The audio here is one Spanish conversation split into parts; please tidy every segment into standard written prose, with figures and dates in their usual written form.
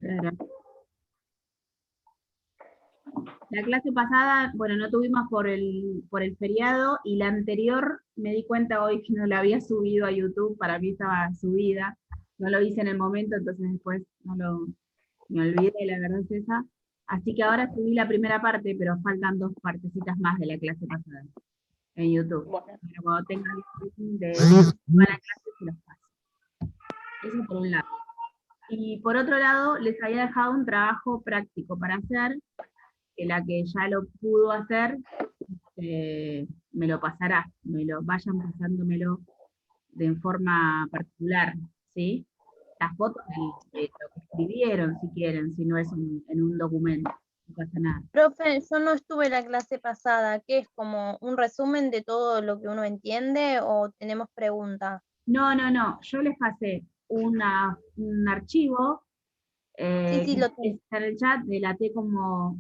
Claro. La clase pasada, bueno, no tuvimos por el feriado, y la anterior me di cuenta hoy que no la había subido a YouTube, para mí estaba subida, no lo hice en el momento, entonces después me olvidé, la verdad es esa. Así que ahora subí la primera parte, pero faltan 2 partecitas más de la clase pasada en YouTube. Bueno. Pero cuando tenga el link de toda la clase se los paso. Eso por un lado. Y por otro lado, les había dejado un trabajo práctico para hacer, que la que ya lo pudo hacer, me lo pasará, vayan pasándomelo de forma particular, ¿sí? Las fotos de lo que escribieron, si quieren, si no es en un documento, no pasa nada. Profe, yo no estuve en la clase pasada, ¿qué es como un resumen de todo lo que uno entiende o tenemos preguntas? No, yo les pasé un archivo, Sí, lo tengo. está en el chat, delaté como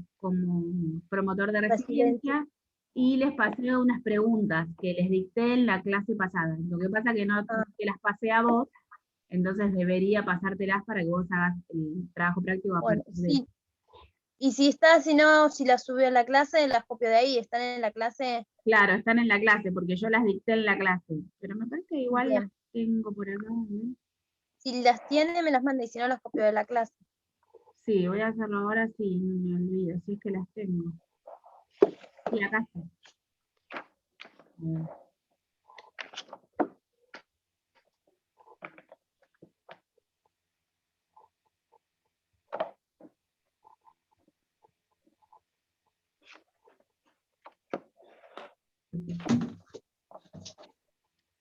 promotor de Residencia. residencia, y les pasé unas preguntas que les dicté en la clase pasada. Lo que pasa que no Ah, te las pasé a vos, entonces debería pasártelas para que vos hagas el trabajo práctico a bueno, partir de eso. sí. Y si está, si no, si las subió a la clase, las copio de ahí, están en la clase. Claro, están en la clase, porque yo las dicté en la clase, pero me parece que igual las Bien. tengo por acá, ¿no? Si las tiene, me las manda y si no, las copio de la clase. Sí, voy a hacerlo ahora, sí, no me olvido, si es que las tengo. Sí, acá está.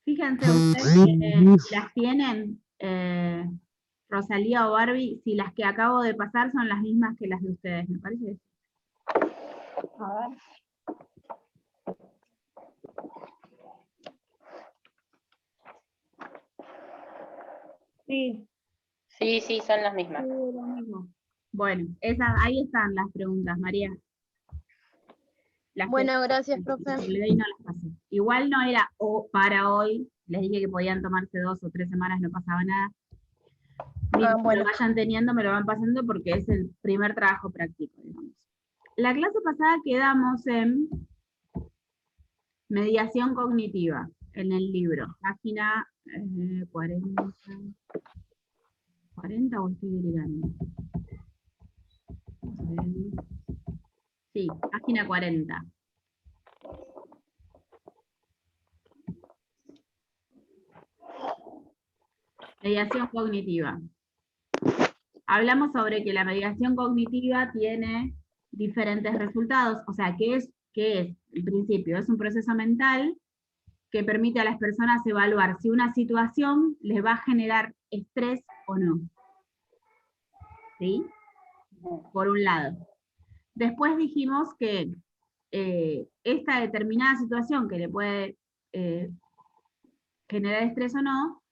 Fíjense ustedes si las tienen, Rosalía o Barbie, si las que acabo de pasar son las mismas que las de ustedes, me parece. A ver. Sí, Sí, son las mismas. lo mismo. Bueno, ahí están las preguntas, María. Las que Bueno, gracias, profe. leí no las pasé. Igual no era para hoy, les dije que podían tomarse 2 o 3 semanas, no pasaba nada. Mientras lo Bueno. vayan teniendo, me lo van pasando porque es el primer trabajo práctico, digamos. La clase pasada quedamos en mediación cognitiva, en el libro, página 40, 40 o estoy delirando. Sí, página 40. Mediación cognitiva. Hablamos sobre que la mediación cognitiva tiene diferentes resultados, o sea, ¿qué es? En principio, es un proceso mental que permite a las personas evaluar si una situación les va a generar estrés o no. ¿Sí? Por un lado. Después dijimos que esta determinada situación que le puede generar estrés o no,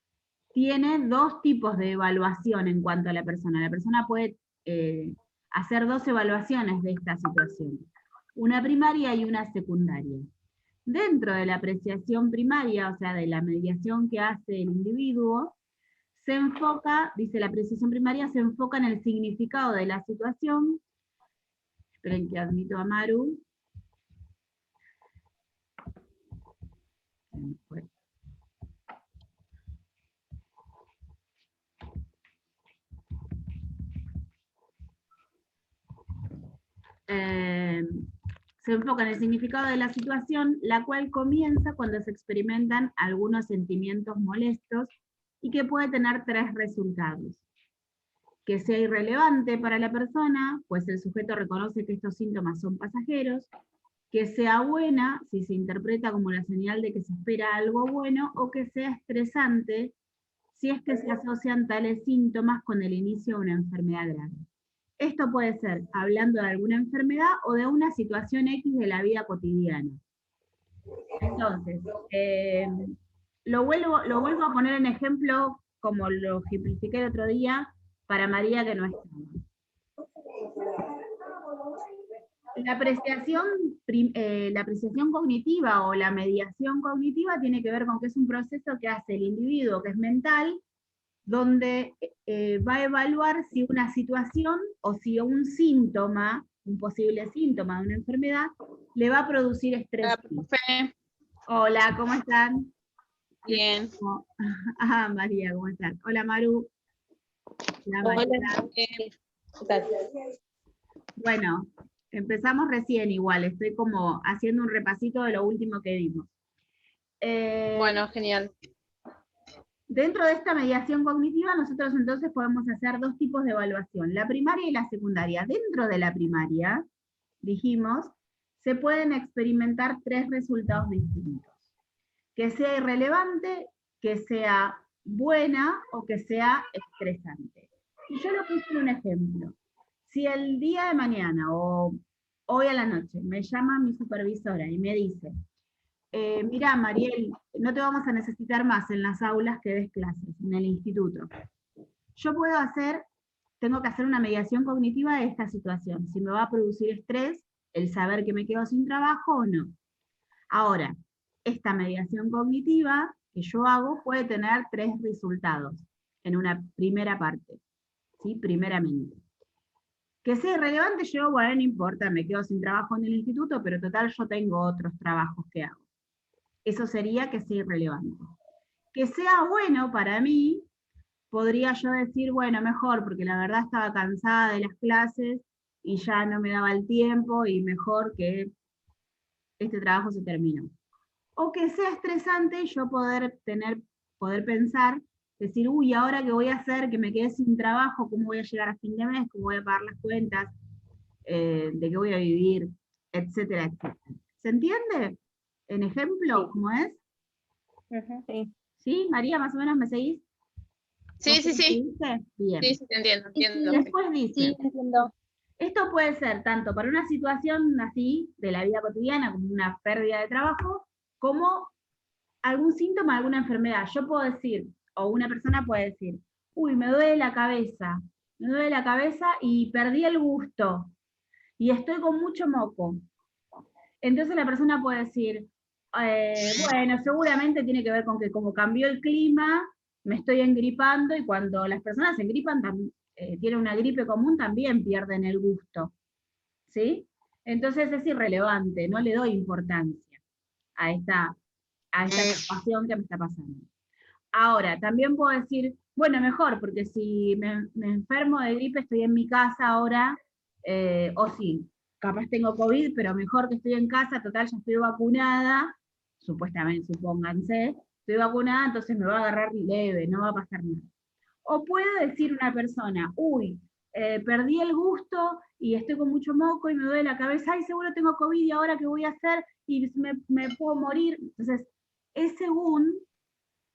tiene 2 tipos de evaluación en cuanto a la persona. La persona puede hacer 2 evaluaciones de esta situación, una primaria y una secundaria. Dentro de la apreciación primaria, o sea, de la mediación que hace el individuo, se enfoca, dice la apreciación primaria, se enfoca en el significado de la situación. Esperen que admito a Maru. Se enfoca en el significado de la situación, la cual comienza cuando se experimentan algunos sentimientos molestos y que puede tener 3 resultados. Que sea irrelevante para la persona, pues el sujeto reconoce que estos síntomas son pasajeros; que sea buena, si se interpreta como la señal de que se espera algo bueno; o que sea estresante, si es que se asocian tales síntomas con el inicio de una enfermedad grave. Esto puede ser hablando de alguna enfermedad o de una situación X de la vida cotidiana. Entonces, lo vuelvo a poner en ejemplo, como lo ejemplifiqué el otro día, para María, que no estaba. La apreciación cognitiva o la mediación cognitiva tiene que ver con que es un proceso que hace el individuo, que es mental, donde va a evaluar si una situación o si un síntoma, un posible síntoma de una enfermedad, le va a producir estrés. Hola, profe. Hola, ¿cómo están? Bien. Ah, María, ¿cómo están? Hola, Maru. Hola, María. Hola. ¿Qué tal? Bueno, empezamos recién igual, estoy como haciendo un repasito de lo último que vimos. Bueno, genial. Dentro de esta mediación cognitiva, nosotros entonces podemos hacer dos tipos de evaluación, la primaria y la secundaria. Dentro de la primaria, dijimos, se pueden experimentar tres resultados distintos. Que sea irrelevante, que sea buena o que sea estresante. Y yo lo puse en un ejemplo. Si el día de mañana o hoy a la noche me llama mi supervisora y me dice, mirá, Mariel, no te vamos a necesitar más en las aulas que des clases, en el instituto. Yo tengo que hacer una mediación cognitiva de esta situación, si me va a producir estrés el saber que me quedo sin trabajo o no. Ahora, esta mediación cognitiva que yo hago puede tener tres resultados en una primera parte, ¿sí? Primeramente. Que sea irrelevante, yo, bueno, no importa, me quedo sin trabajo en el instituto, pero total yo tengo otros trabajos que hago. Eso sería que sea irrelevante. Que sea bueno para mí, podría yo decir, bueno, mejor, porque la verdad estaba cansada de las clases y ya no me daba el tiempo y mejor que este trabajo se terminó. O que sea estresante yo poder pensar, decir, uy, ¿ahora qué voy a hacer? Que me quedé sin trabajo, ¿cómo voy a llegar a fin de mes? ¿Cómo voy a pagar las cuentas? ¿De qué voy a vivir? Etcétera, etcétera. ¿Se entiende? En ejemplo, ¿cómo es? Sí. ¿Sí, María, más o menos me seguís? Sí, sí, sí. Bien. Sí, sí, te entiendo, Sí, entiendo. Después dice, Sí, entiendo. esto puede ser tanto para una situación así, de la vida cotidiana, como una pérdida de trabajo, como algún síntoma, alguna enfermedad. Yo puedo decir, o una persona puede decir, uy, me duele la cabeza y perdí el gusto, y estoy con mucho moco. Entonces la persona puede decir, bueno, seguramente tiene que ver con que como cambió el clima, me estoy engripando, y cuando las personas se engripan, tienen una gripe común, también pierden el gusto. ¿Sí? Entonces es irrelevante, no le doy importancia a esta situación que me está pasando. Ahora, también puedo decir, bueno, mejor, porque si me enfermo de gripe, estoy en mi casa ahora, o sí, capaz tengo COVID, pero mejor que estoy en casa, total, ya estoy vacunada, supuestamente, supónganse, estoy vacunada, entonces me va a agarrar leve, no va a pasar nada. O puede decir una persona, uy, perdí el gusto y estoy con mucho moco y me duele la cabeza, ay, seguro tengo COVID y ahora qué voy a hacer y me puedo morir. Entonces, es según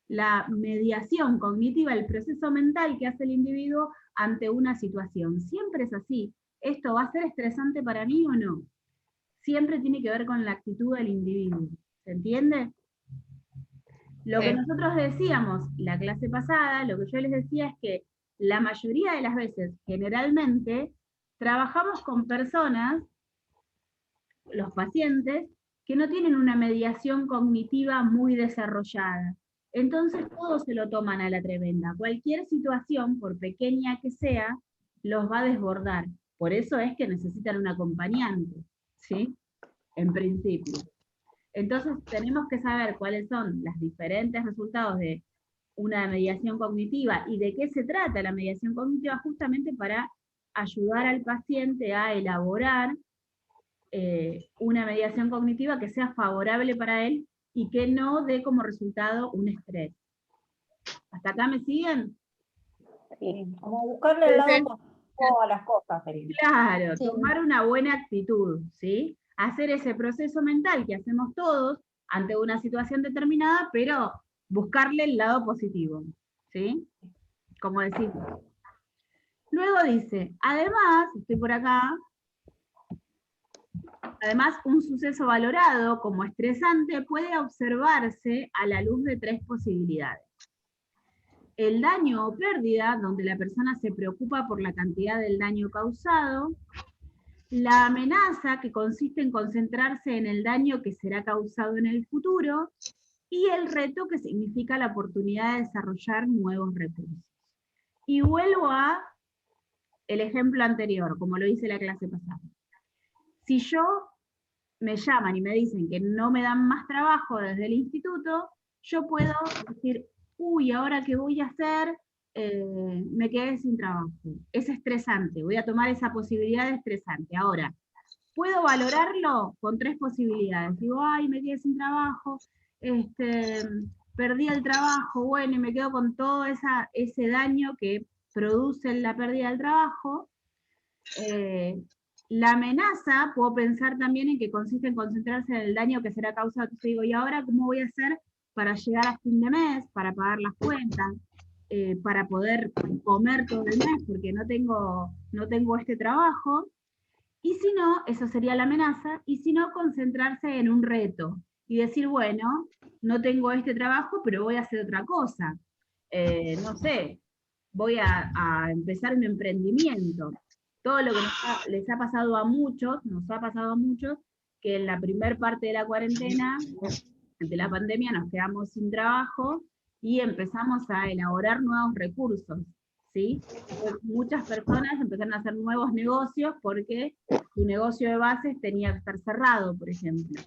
la mediación cognitiva, el proceso mental que hace el individuo ante una situación. Siempre es así. ¿Esto va a ser estresante para mí o no? Siempre tiene que ver con la actitud del individuo. ¿Se entiende? Lo que nosotros decíamos la clase pasada, lo que yo les decía es que la mayoría de las veces, generalmente, trabajamos con personas, los pacientes, que no tienen una mediación cognitiva muy desarrollada. Entonces todos se lo toman a la tremenda. Cualquier situación, por pequeña que sea, los va a desbordar. Por eso es que necesitan un acompañante, ¿sí? En principio. Entonces tenemos que saber cuáles son los diferentes resultados de una mediación cognitiva y de qué se trata la mediación cognitiva, justamente para ayudar al paciente a elaborar una mediación cognitiva que sea favorable para él y que no dé como resultado un estrés. ¿Hasta acá me siguen? Sí, como buscarle el lado positivo a las cosas, sería. Claro, Sí. tomar una buena actitud, ¿sí? Hacer ese proceso mental que hacemos todos ante una situación determinada, pero buscarle el lado positivo, ¿sí? Como decimos. Luego dice, además, estoy por acá, además un suceso valorado como estresante puede observarse a la luz de tres posibilidades. El daño o pérdida, donde la persona se preocupa por la cantidad del daño causado. La amenaza, que consiste en concentrarse en el daño que será causado en el futuro. Y el reto, que significa la oportunidad de desarrollar nuevos recursos. Y vuelvo a el ejemplo anterior, como lo hice la clase pasada. Si yo me llaman y me dicen que no me dan más trabajo desde el instituto, yo puedo decir, uy, ¿ahora qué voy a hacer? Me quedé sin trabajo. Es estresante, voy a tomar esa posibilidad de estresante. Ahora, puedo valorarlo con 3 posibilidades. Digo, ay, me quedé sin trabajo, perdí el trabajo, bueno, y me quedo con todo ese daño que produce la pérdida del trabajo. La amenaza, puedo pensar también en que consiste en concentrarse en el daño que será causado. Entonces digo, ¿y ahora cómo voy a hacer para llegar a fin de mes, para pagar las cuentas, para poder comer todo el mes, porque no tengo este trabajo? Y si no, eso sería la amenaza, y si no, concentrarse en un reto, y decir, bueno, no tengo este trabajo, pero voy a hacer otra cosa. No sé, voy a empezar un emprendimiento. Todo lo que les ha pasado a muchos, nos ha pasado a muchos, que en la primer parte de la cuarentena, de la pandemia, nos quedamos sin trabajo y empezamos a elaborar nuevos recursos, ¿sí? Muchas personas empezaron a hacer nuevos negocios porque su negocio de bases tenía que estar cerrado, por ejemplo.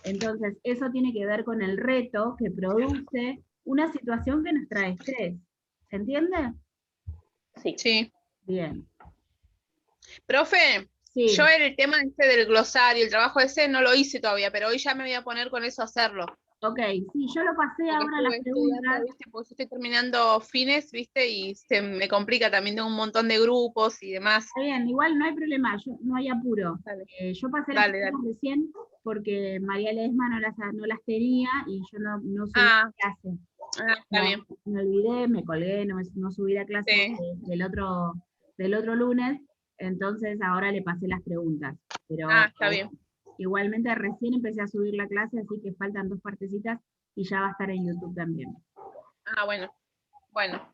Entonces, eso tiene que ver con el reto que produce una situación que nos trae estrés. ¿Se entiende? Sí. Bien. Profe, Sí. yo el tema del glosario, el trabajo ese, no lo hice todavía, pero hoy ya me voy a poner con eso a hacerlo. Ok, sí, yo lo pasé Porque ahora las preguntas. ¿viste? Porque estoy terminando fines, ¿viste? Y se me complica, también tengo un montón de grupos y demás. Está bien, igual no hay problema, no hay apuro. Yo pasé las preguntas recién porque María Ledesma no las tenía y yo no subí la clase. Está bien. Me olvidé, me colgué, no subí la clase del otro lunes, entonces ahora le pasé las preguntas. Pero está bien. Igualmente recién empecé a subir la clase, así que faltan 2 partecitas y ya va a estar en YouTube también. Bueno. Bueno.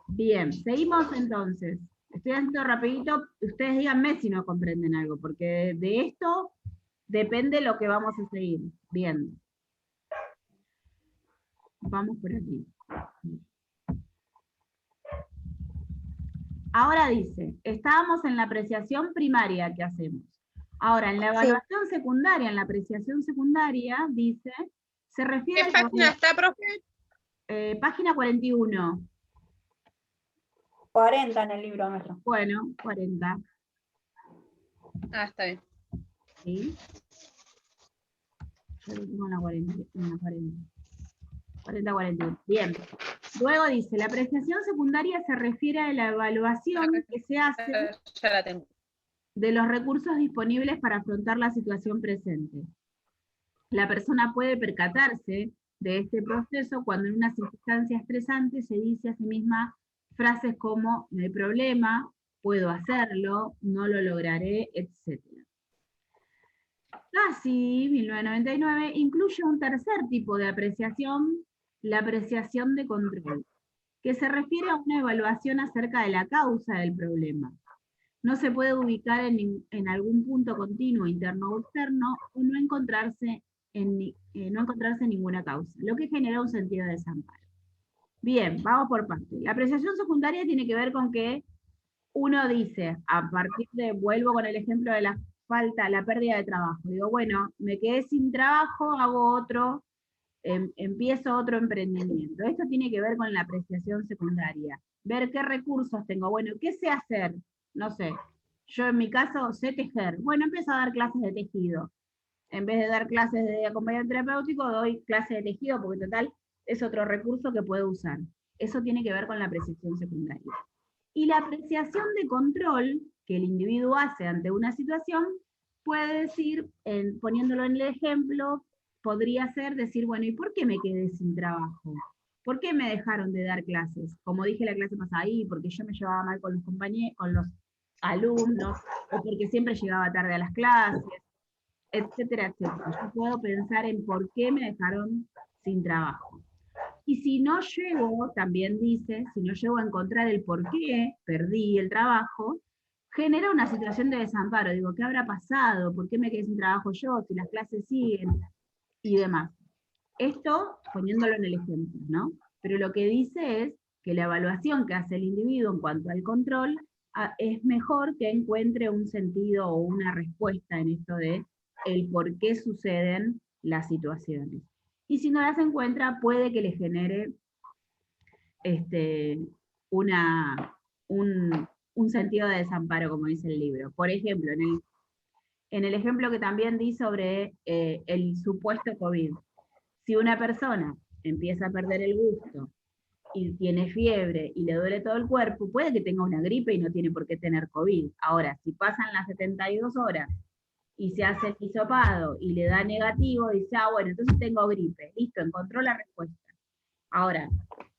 Bien, seguimos entonces. Estoy haciendo rapidito, ustedes díganme si no comprenden algo, porque de esto depende lo que vamos a seguir viendo. Vamos por aquí. Ahora dice, estábamos en la apreciación primaria que hacemos. Ahora, en la evaluación secundaria, en la apreciación secundaria, dice, se refiere a... ¿Qué página está, profe? Página 41. 40 en el libro nuestro. Bueno, 40. Está bien. ¿Sí? Yo lo tengo en la 40. 40-41. Bien. Luego dice, la apreciación secundaria se refiere a la evaluación que se hace ya la tengo. de los recursos disponibles para afrontar la situación presente. La persona puede percatarse de este proceso cuando en una circunstancia estresante se dice a sí misma frases como, no hay problema, puedo hacerlo, no lo lograré, etc. Casi, 1999, incluye un tercer tipo de apreciación, la apreciación de control, que se refiere a una evaluación acerca de la causa del problema. No se puede ubicar en algún punto continuo, interno o externo, o no encontrarse ninguna causa, lo que genera un sentido de desamparo. Bien, vamos por partes. La apreciación secundaria tiene que ver con que uno dice, a partir de, vuelvo con el ejemplo de la pérdida de trabajo, digo, bueno, me quedé sin trabajo, hago otro, empiezo otro emprendimiento. Esto tiene que ver con la apreciación secundaria. Ver qué recursos tengo, bueno, ¿qué sé hacer? No sé, yo en mi caso sé tejer, bueno, empiezo a dar clases de tejido. En vez de dar clases de acompañamiento terapéutico, doy clases de tejido, porque total, es otro recurso que puedo usar. Eso tiene que ver con la apreciación secundaria. Y la apreciación de control que el individuo hace ante una situación, puede decir, poniéndolo en el ejemplo, podría ser decir, bueno, ¿y por qué me quedé sin trabajo? ¿Por qué me dejaron de dar clases? Como dije la clase pasada ahí, porque yo me llevaba mal con los compañeros, con los alumnos, o porque siempre llegaba tarde a las clases, etcétera, etcétera. Yo puedo pensar en por qué me dejaron sin trabajo. Y si no llego, también dice, si no llego a encontrar el por qué perdí el trabajo, genera una situación de desamparo. Digo, ¿qué habrá pasado? ¿Por qué me quedé sin trabajo yo? Si las clases siguen y demás. Esto poniéndolo en el ejemplo, ¿no? Pero lo que dice es que la evaluación que hace el individuo en cuanto al control es mejor que encuentre un sentido o una respuesta en esto de el por qué suceden las situaciones. Y si no las encuentra, puede que le genere un sentido de desamparo, como dice el libro. Por ejemplo, en el ejemplo que también di sobre el supuesto COVID, si una persona empieza a perder el gusto y tiene fiebre y le duele todo el cuerpo, puede que tenga una gripe y no tiene por qué tener COVID. Ahora, si pasan las 72 horas y se hace el hisopado y le da negativo, dice, bueno, entonces tengo gripe. Listo, encontró la respuesta. Ahora,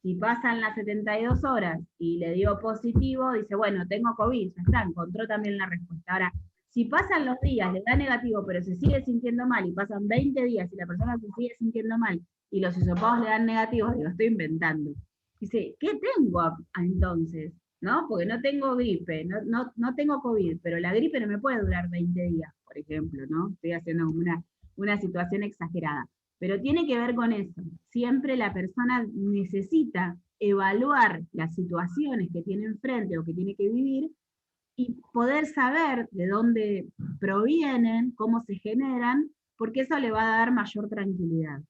si pasan las 72 horas y le dio positivo, dice, bueno, tengo COVID, ya está, encontró también la respuesta. Ahora, si pasan los días, le da negativo, pero se sigue sintiendo mal, y pasan 20 días y la persona se sigue sintiendo mal, y los hisopados le dan negativos, digo, estoy inventando. Dice, ¿qué tengo entonces? ¿No? Porque no tengo gripe, no tengo COVID, pero la gripe no me puede durar 20 días, por ejemplo, ¿no? Estoy haciendo una situación exagerada. Pero tiene que ver con eso. Siempre la persona necesita evaluar las situaciones que tiene enfrente o que tiene que vivir y poder saber de dónde provienen, cómo se generan, porque eso le va a dar mayor tranquilidad.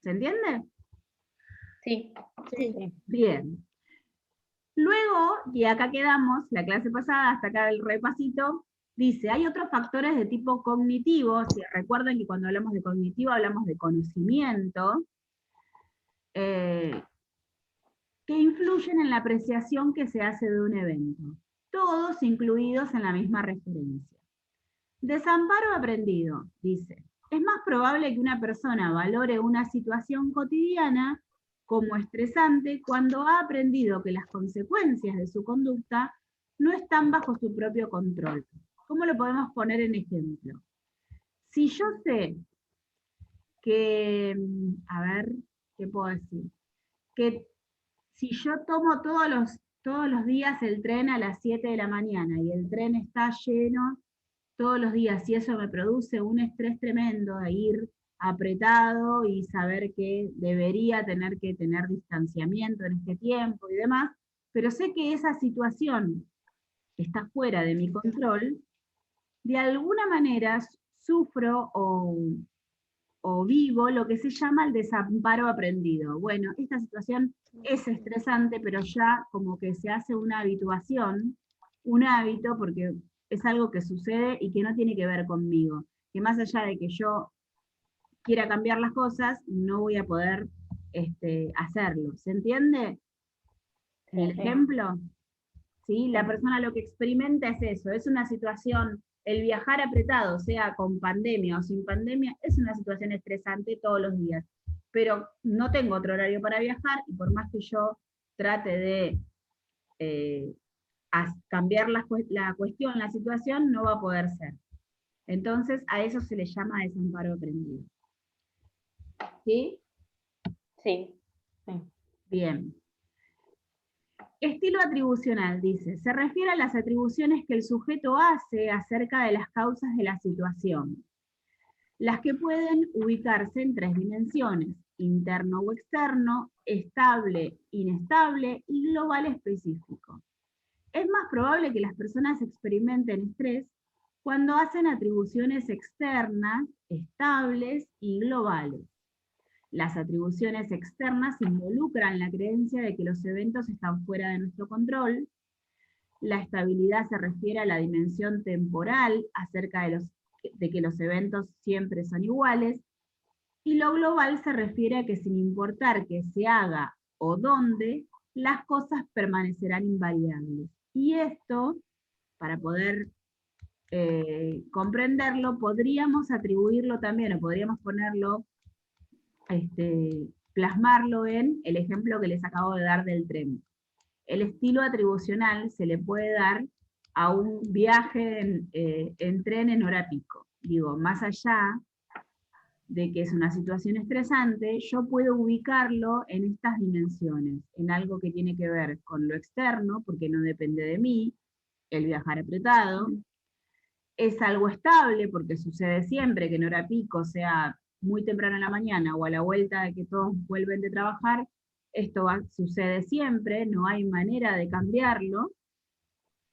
¿Se entiende? Sí. Bien. Luego, y acá quedamos, la clase pasada, hasta acá el repasito, dice, hay otros factores de tipo cognitivo, si recuerden que cuando hablamos de cognitivo hablamos de conocimiento, que influyen en la apreciación que se hace de un evento, todos incluidos en la misma referencia. Desamparo aprendido, dice, es más probable que una persona valore una situación cotidiana como estresante cuando ha aprendido que las consecuencias de su conducta no están bajo su propio control. ¿Cómo lo podemos poner en ejemplo? Si yo sé que, a ver, ¿qué puedo decir? Que si yo tomo todos los días el tren a las 7 de la mañana y el tren está lleno todos los días y eso me produce un estrés tremendo de ir apretado y saber que debería tener que tener distanciamiento en este tiempo y demás, pero sé que esa situación está fuera de mi control, de alguna manera sufro o vivo lo que se llama el desamparo aprendido. Bueno, esta situación es estresante, pero ya como que se hace una habituación, un hábito, porque es algo que sucede y que no tiene que ver conmigo. Que más allá de que yo quiera cambiar las cosas, no voy a poder hacerlo. ¿Se entiende el ejemplo? ¿Sí? La persona lo que experimenta es eso, es una situación, el viajar apretado, sea con pandemia o sin pandemia, es una situación estresante todos los días. Pero no tengo otro horario para viajar y por más que yo trate de cambiar la cuestión, la situación, no va a poder ser. Entonces, a eso se le llama desamparo aprendido. ¿Sí? Sí. Bien. Estilo atribucional, dice, se refiere a las atribuciones que el sujeto hace acerca de las causas de la situación, las que pueden ubicarse en 3 dimensiones, interno o externo, estable, inestable y global específico. Es más probable que las personas experimenten estrés cuando hacen atribuciones externas, estables y globales. Las atribuciones externas involucran la creencia de que los eventos están fuera de nuestro control. La estabilidad se refiere a la dimensión temporal acerca de que los eventos siempre son iguales. Y lo global se refiere a que sin importar que se haga o dónde, las cosas permanecerán invariables. Y esto, para poder comprenderlo, podríamos atribuirlo también, o podríamos ponerlo, plasmarlo en el ejemplo que les acabo de dar del tren. El estilo atribucional se le puede dar a un viaje en tren en hora pico. Digo, más allá de que es una situación estresante, yo puedo ubicarlo en estas dimensiones, en algo que tiene que ver con lo externo, porque no depende de mí, el viajar apretado, es algo estable, porque sucede siempre que en hora pico, sea muy temprano en la mañana o a la vuelta de que todos vuelven de trabajar, esto sucede siempre, no hay manera de cambiarlo,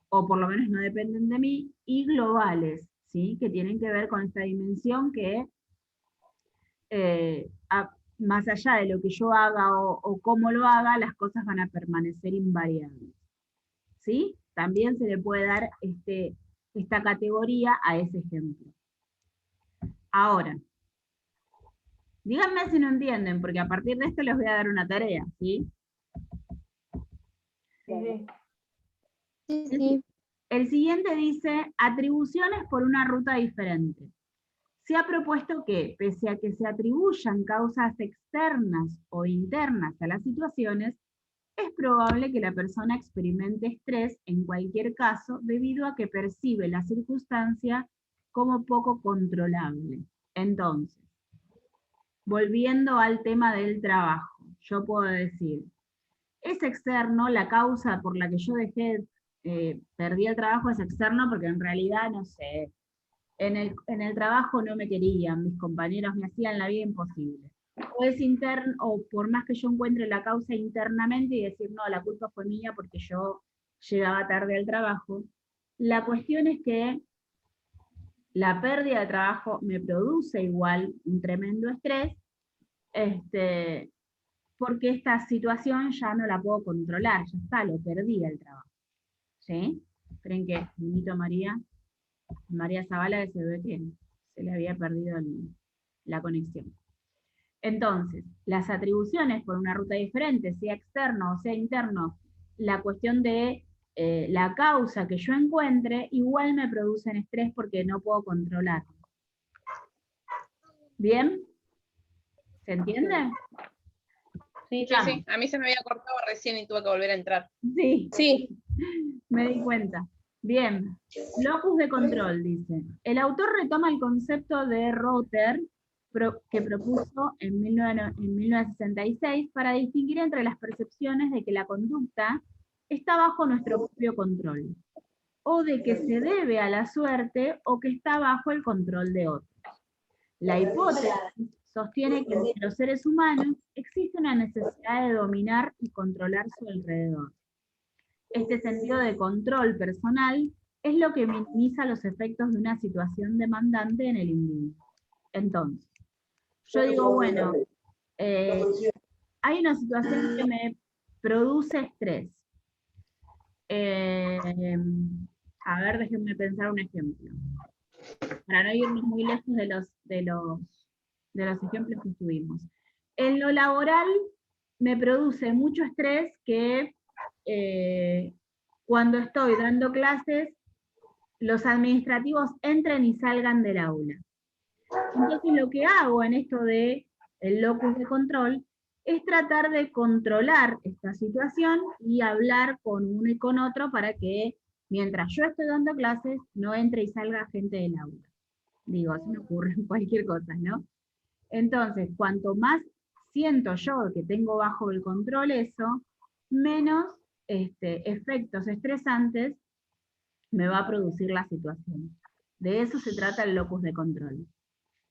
o por lo menos no dependen de mí, y globales, ¿sí? Que tienen que ver con esta dimensión que más allá de lo que yo haga o cómo lo haga, las cosas van a permanecer invariables. ¿Sí? También se le puede dar esta categoría a ese ejemplo. Ahora, díganme si no entienden, porque a partir de esto les voy a dar una tarea, ¿sí? Sí. Sí, sí. El siguiente dice, atribuciones por una ruta diferente. Se ha propuesto que, pese a que se atribuyan causas externas o internas a las situaciones, es probable que la persona experimente estrés en cualquier caso debido a que percibe la circunstancia como poco controlable. Entonces, volviendo al tema del trabajo, yo puedo decir, es externo, la causa por la que yo perdí el trabajo es externo porque en realidad, no sé, en el trabajo no me querían, mis compañeros me hacían la vida imposible. O es interno, o por más que yo encuentre la causa internamente y decir, no, la culpa fue mía porque yo llegaba tarde al trabajo, la cuestión es que la pérdida de trabajo me produce igual un tremendo estrés, porque esta situación ya no la puedo controlar, ya está, lo perdí el trabajo. ¿Sí? Esperen que invito a María Zavala, que se ve que se le había perdido la conexión. Entonces, las atribuciones por una ruta diferente, sea externo o sea interno, la cuestión de la causa que yo encuentre, igual me producen estrés porque no puedo controlarlo. ¿Bien? ¿Se entiende? Sí, sí, a mí se me había cortado recién y tuve que volver a entrar. Sí. Sí. Me di cuenta. Bien. Locus de control, dice. El autor retoma el concepto de Rother, que propuso en 1966 para distinguir entre las percepciones de que la conducta está bajo nuestro propio control, o de que se debe a la suerte, o que está bajo el control de otros. La hipótesis sostiene que en los seres humanos existe una necesidad de dominar y controlar su alrededor. Este sentido de control personal es lo que minimiza los efectos de una situación demandante en el individuo. Entonces, yo digo, bueno, hay una situación que me produce estrés. A ver, déjenme pensar un ejemplo. Para no irnos muy lejos de los ejemplos que tuvimos. En lo laboral me produce mucho estrés que cuando estoy dando clases, los administrativos entren y salgan del aula. Entonces lo que hago en esto de el locus de control es tratar de controlar esta situación y hablar con uno y con otro para que mientras yo estoy dando clases no entre y salga gente del aula. Digo, se me ocurre cualquier cosa, ¿no? Entonces, cuanto más siento yo que tengo bajo el control eso, menos efectos estresantes me va a producir la situación. De eso se trata el locus de control.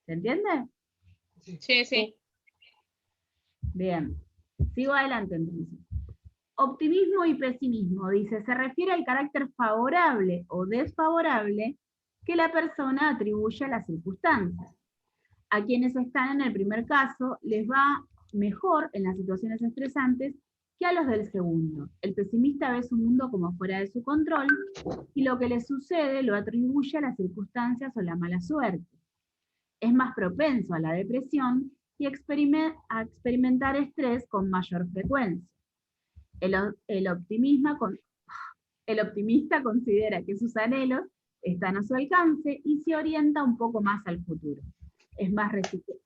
¿Se entiende? Sí, sí. Bien. Sigo adelante entonces. Optimismo y pesimismo, dice, se refiere al carácter favorable o desfavorable que la persona atribuye a las circunstancias. A quienes están en el primer caso les va mejor en las situaciones estresantes que a los del segundo. El pesimista ve su mundo como fuera de su control y lo que le sucede lo atribuye a las circunstancias o la mala suerte. Es más propenso a la depresión y a experimentar estrés con mayor frecuencia. El optimista considera que sus anhelos están a su alcance y se orienta un poco más al futuro. Es más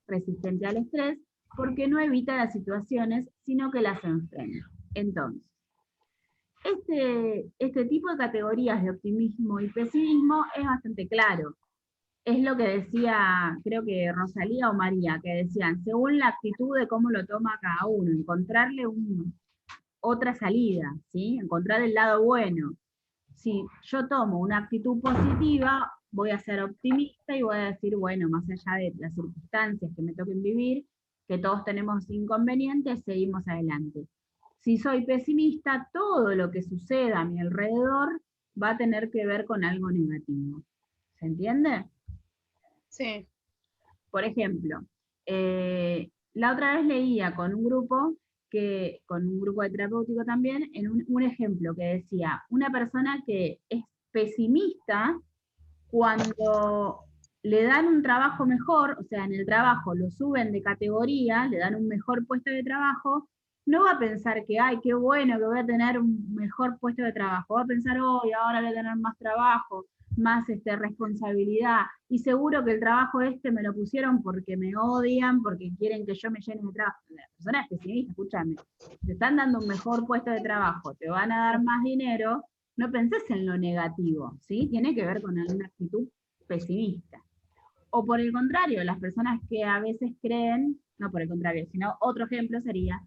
resistente al estrés porque no evita las situaciones, sino que las enfrenta. Entonces, este tipo de categorías de optimismo y pesimismo es bastante claro. Es lo que decía, creo que Rosalía o María, que decían, según la actitud de cómo lo toma cada uno, encontrarle otra salida, ¿sí? Encontrar el lado bueno. Si yo tomo una actitud positiva, voy a ser optimista y voy a decir, bueno, más allá de las circunstancias que me toquen vivir, que todos tenemos inconvenientes, seguimos adelante. Si soy pesimista, todo lo que suceda a mi alrededor va a tener que ver con algo negativo. ¿Se entiende? Sí. Por ejemplo, la otra vez leía con un grupo de terapéutico también, en un ejemplo que decía, una persona que es pesimista cuando le dan un trabajo mejor, o sea, en el trabajo lo suben de categoría, le dan un mejor puesto de trabajo, no va a pensar que, ay, qué bueno que voy a tener un mejor puesto de trabajo, va a pensar, hoy ahora voy a tener más trabajo, más responsabilidad, y seguro que el trabajo me lo pusieron porque me odian, porque quieren que yo me llene de trabajo. La persona es pesimista, escúchame, te están dando un mejor puesto de trabajo, te van a dar más dinero, no pensés en lo negativo, ¿sí? Tiene que ver con una actitud pesimista. O por el contrario, las personas que a veces creen, no por el contrario, sino otro ejemplo sería,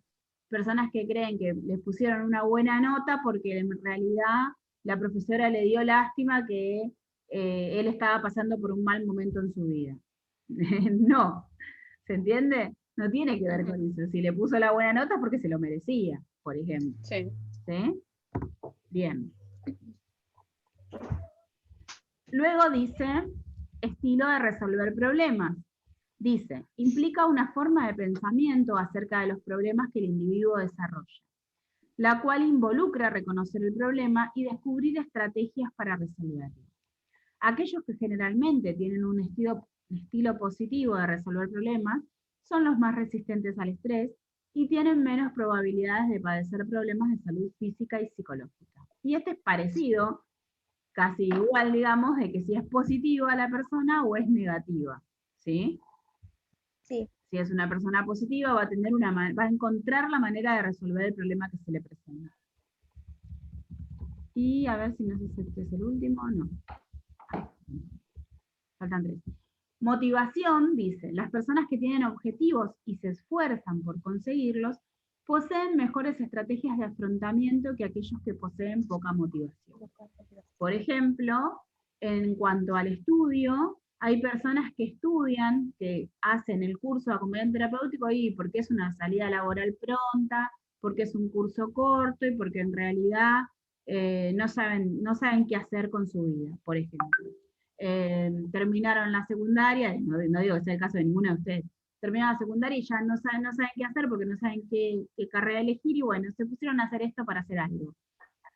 personas que creen que les pusieron una buena nota porque en realidad la profesora le dio lástima que él estaba pasando por un mal momento en su vida. No, ¿se entiende? No tiene que ver con eso. Si le puso la buena nota es porque se lo merecía, por ejemplo. Sí. ¿Sí? Bien. Luego dice, estilo de resolver problemas. Dice, implica una forma de pensamiento acerca de los problemas que el individuo desarrolla, la cual involucra reconocer el problema y descubrir estrategias para resolverlo. Aquellos que generalmente tienen un estilo positivo de resolver problemas son los más resistentes al estrés y tienen menos probabilidades de padecer problemas de salud física y psicológica. Y este es parecido, casi igual, digamos, de que si es positiva la persona o es negativa, ¿sí? Sí. Si es una persona positiva, va a encontrar la manera de resolver el problema que se le presenta. Y a ver si no sé si este es el último, no. Faltan 3. Motivación, dice, las personas que tienen objetivos y se esfuerzan por conseguirlos, poseen mejores estrategias de afrontamiento que aquellos que poseen poca motivación. Por ejemplo, en cuanto al estudio, hay personas que estudian, que hacen el curso de acompañante terapéutico y porque es una salida laboral pronta, porque es un curso corto y porque en realidad no saben qué hacer con su vida, por ejemplo. Terminaron la secundaria, no digo que sea el caso de ninguno de ustedes, terminaron la secundaria y ya no saben qué hacer porque no saben qué carrera elegir y bueno, se pusieron a hacer esto para hacer algo.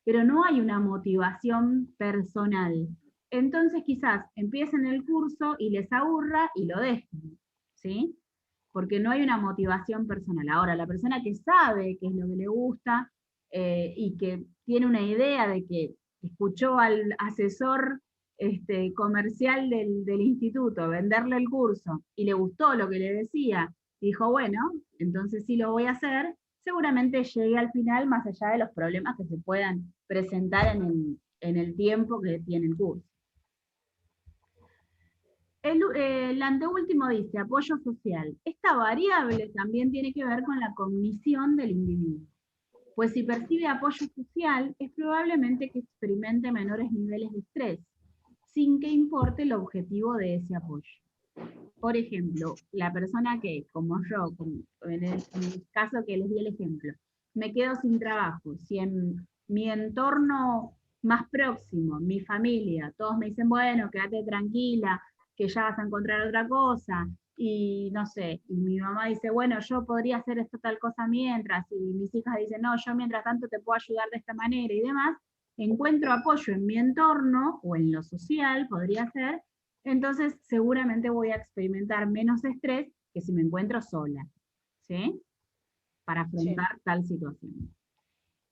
Pero no hay una motivación personal. Entonces quizás empiecen el curso y les aburra y lo dejen, ¿sí? Porque no hay una motivación personal. Ahora, la persona que sabe qué es lo que le gusta y que tiene una idea de que escuchó al asesor comercial del instituto venderle el curso y le gustó lo que le decía, y dijo, bueno, entonces sí lo voy a hacer, seguramente llegue al final más allá de los problemas que se puedan presentar en el tiempo que tiene el curso. El anteúltimo dice, apoyo social. Esta variable también tiene que ver con la cognición del individuo. Pues si percibe apoyo social, es probablemente que experimente menores niveles de estrés, sin que importe el objetivo de ese apoyo. Por ejemplo, la persona que, como yo, en el caso que les di el ejemplo, me quedo sin trabajo, si en mi entorno más próximo, mi familia, todos me dicen, bueno, quédate tranquila, que ya vas a encontrar otra cosa, y no sé, y mi mamá dice, bueno, yo podría hacer esto tal cosa mientras, y mis hijas dicen, no, yo mientras tanto te puedo ayudar de esta manera y demás, encuentro apoyo en mi entorno, o en lo social, podría ser, entonces seguramente voy a experimentar menos estrés que si me encuentro sola, ¿sí? Para afrontar tal situación.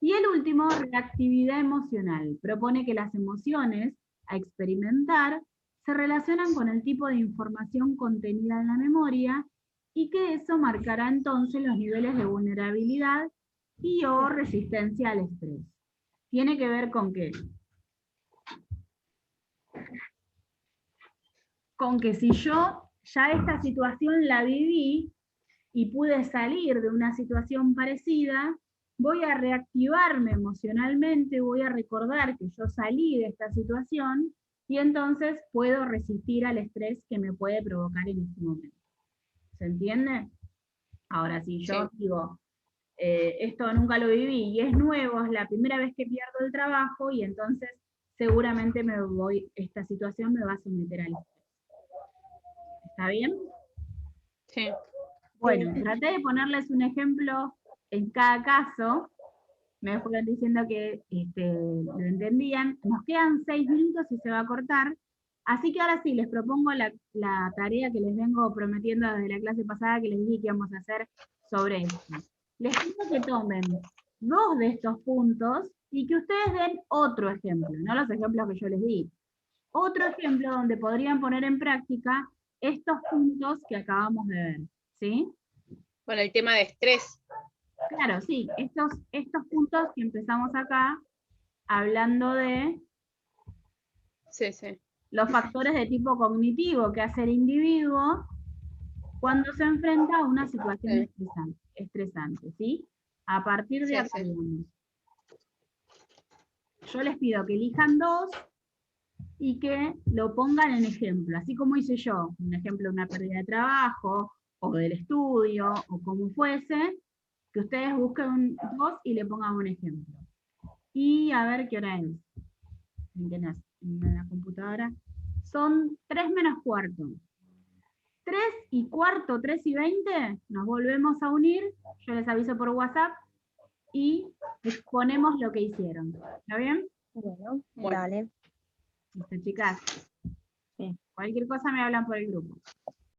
Y el último, reactividad emocional. Propone que las emociones a experimentar se relacionan con el tipo de información contenida en la memoria y que eso marcará entonces los niveles de vulnerabilidad y o resistencia al estrés. Tiene que ver con qué? Con que si yo ya esta situación la viví y pude salir de una situación parecida, voy a reactivarme emocionalmente, voy a recordar que yo salí de esta situación y entonces puedo resistir al estrés que me puede provocar en este momento. ¿Se entiende? Ahora, si yo Sí. digo, esto nunca lo viví y es nuevo, es la primera vez que pierdo el trabajo y entonces seguramente esta situación me va a someter al estrés. ¿Está bien? Sí. Bueno, traté de ponerles un ejemplo en cada caso. Me fueron diciendo que lo entendían. Nos quedan 6 minutos y se va a cortar. Así que ahora sí, les propongo la tarea que les vengo prometiendo desde la clase pasada, que les dije que íbamos a hacer sobre esto. Les pido que tomen 2 de estos puntos y que ustedes den otro ejemplo, no los ejemplos que yo les di. Otro ejemplo donde podrían poner en práctica estos puntos que acabamos de ver. ¿Sí? Bueno, el tema de estrés. Claro, sí, estos puntos que empezamos acá, hablando de Sí, sí. los factores de tipo cognitivo que hace el individuo cuando se enfrenta a una situación Sí. estresante, ¿sí? A partir de Sí, acá, sí. digamos. Yo les pido que elijan 2 y que lo pongan en ejemplo, así como hice yo, un ejemplo de una pérdida de trabajo, o del estudio, o como fuese, que ustedes busquen 2 y le pongan un ejemplo. Y a ver qué hora es. En la computadora. Son 3 menos cuarto. 3 y cuarto, 3 y 20, nos volvemos a unir, yo les aviso por WhatsApp y exponemos lo que hicieron. ¿Está bien? Bueno, Bueno. dale. Listo, chicas. Sí. Cualquier cosa me hablan por el grupo.